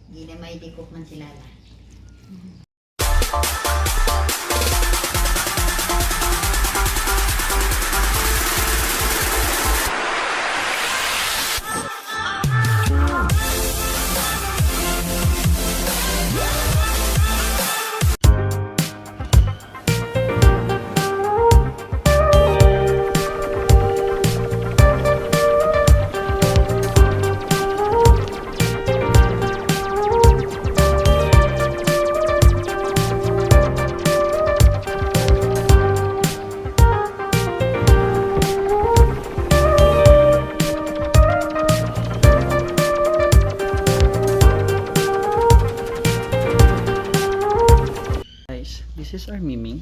Hindi na may dikok man si Lala. This is our Mimi.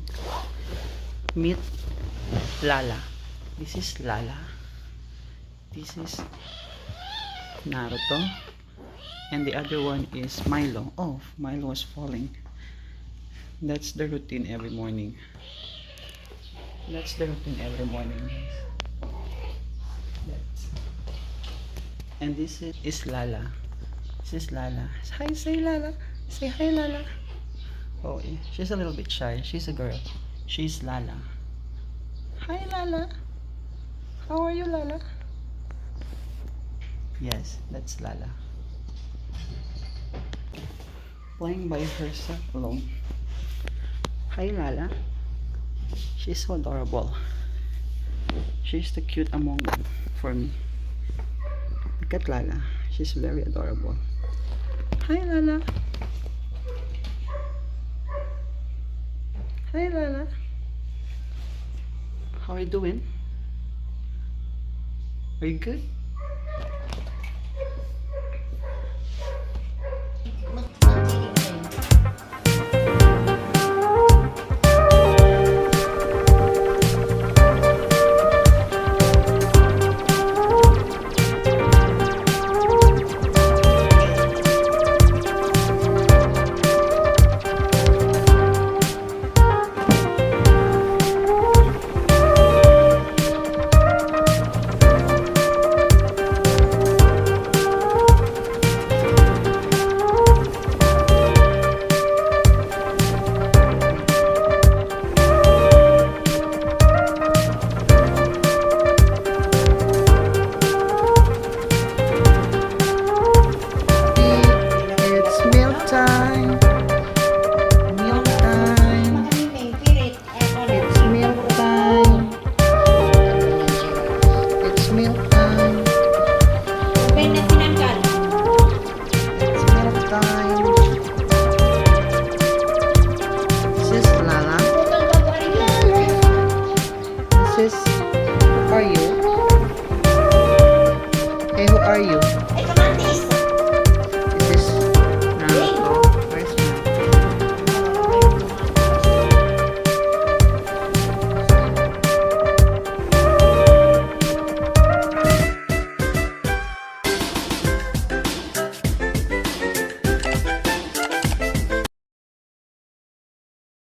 Meet Lala. This is Lala. This is Naruto. And the other one is Milo. Oh, Milo was falling. That's the routine every morning. That's the routine every morning. And this is Lala. This is Lala. Hi, say Lala. Say hi, Lala. Oh, she's a little bit shy. She's a girl. She's Lala. Hi, Lala. How are you, Lala? Yes, that's Lala. Playing by herself alone. Hi, Lala. She's so adorable. She's the cute among them for me. Look at Lala. She's very adorable. Hi, Lala. Hi, Lala. How are you doing? Are you good?